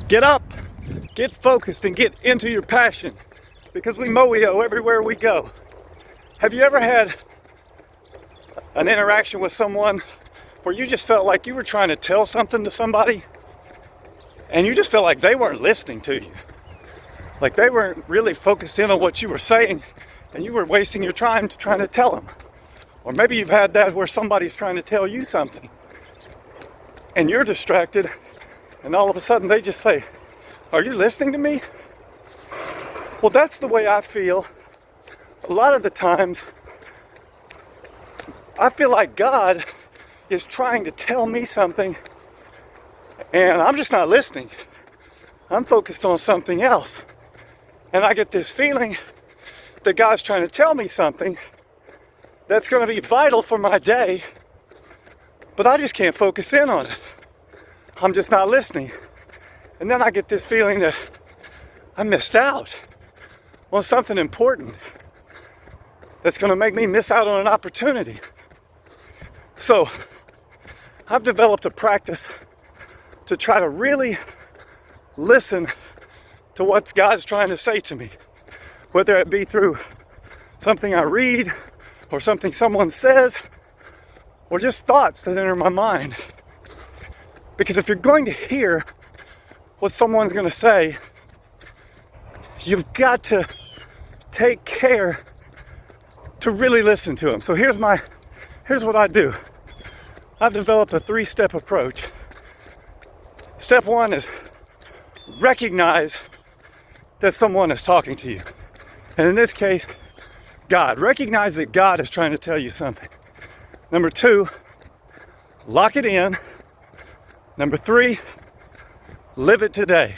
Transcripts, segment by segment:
Get up, get focused, and get into your passion, because we moeo everywhere we go. Have you ever had an interaction with someone where you just felt like you were trying to tell something to somebody and you just felt like they weren't listening to you? Like they weren't really focused in on what you were saying and you were wasting your time trying to tell them. Or maybe you've had that where somebody's trying to tell you something and you're distracted and all of a sudden they just say, "Are you listening to me?" Well, that's the way I feel. A lot of the times, I feel like God is trying to tell me something and I'm just not listening. I'm focused on something else. And I get this feeling that God's trying to tell me something that's going to be vital for my day, but I just can't focus in on it. I'm just not listening. And then I get this feeling that I missed out on something important that's going to make me miss out on an opportunity. So I've developed a practice to try to really listen to what God's trying to say to me, whether it be through something I read or something someone says or just thoughts that enter my mind. Because if you're going to hear what someone's going to say, you've got to take care to really listen to them. So here's what I do. I've developed a 3-step approach. Step 1 is recognize that someone is talking to you. And in this case, God. Recognize that God is trying to tell you something. Number 2, lock it in. Number 3, live it today.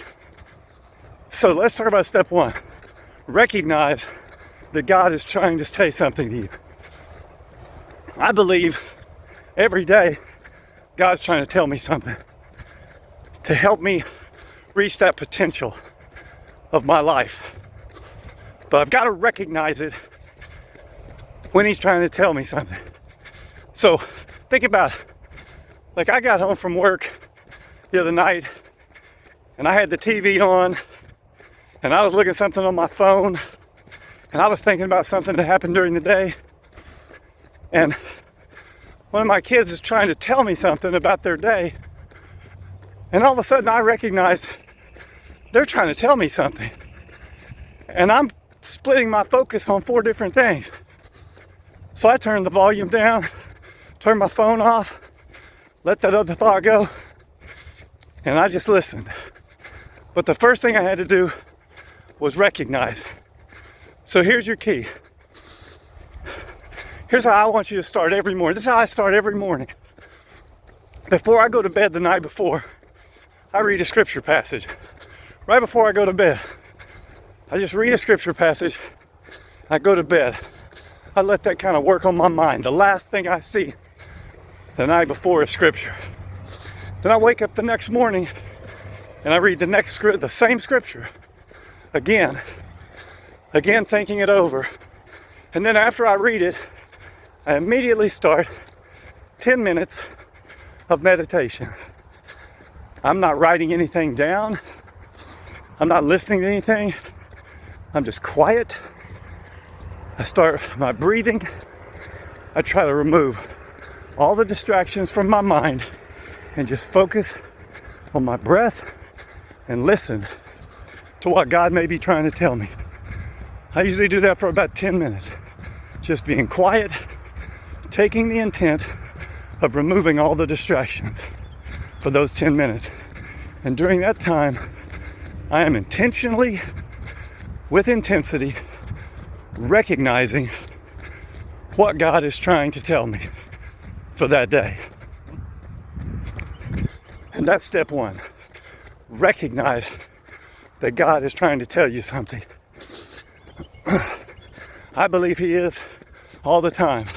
So let's talk about step 1. Recognize that God is trying to say something to you. I believe every day God's trying to tell me something to help me reach that potential of my life. But I've got to recognize it when He's trying to tell me something. So think about it. Like I got home from work the other night and I had the TV on and I was looking at something on my phone and I was thinking about something that happened during the day, and one of my kids is trying to tell me something about their day, and all of a sudden I recognize they're trying to tell me something, and I'm splitting my focus on 4 different things. So I turned the volume down, turned my phone off, let that other thought go, and I just listened. But the first thing I had to do was recognize. So here's your key. Here's how I want you to start every morning. This is how I start every morning. Before I go to bed the night before, I read a scripture passage. Right before I go to bed, I just read a scripture passage. I go to bed. I let that kind of work on my mind. The last thing I see the night before is scripture. Then I wake up the next morning and I read the same scripture again, thinking it over. And then after I read it, I immediately start 10 minutes of meditation. I'm not writing anything down. I'm not listening to anything. I'm just quiet. I start my breathing. I try to remove all the distractions from my mind and just focus on my breath and listen to what God may be trying to tell me. I usually do that for about 10 minutes. Just being quiet, taking the intent of removing all the distractions for those 10 minutes. And during that time, I am intentionally, with intensity, recognizing what God is trying to tell me for that day. And that's step 1. Recognize that God is trying to tell you something. I believe He is all the time.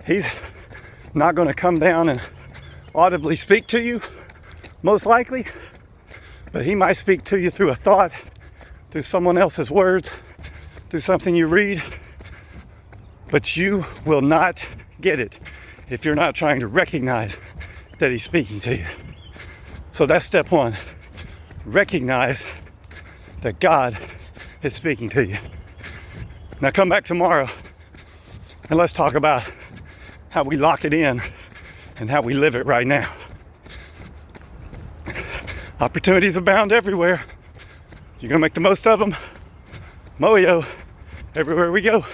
He's not going to come down and audibly speak to you, most likely, but He might speak to you through a thought, through someone else's words, through something you read, but you will not get it if you're not trying to recognize that He's speaking to you. So that's step 1. recognize that God is speaking to you. Now come back tomorrow and let's talk about how we lock it in and how we live it right now. Opportunities abound everywhere. You're gonna make the most of them. Moyo, everywhere we go.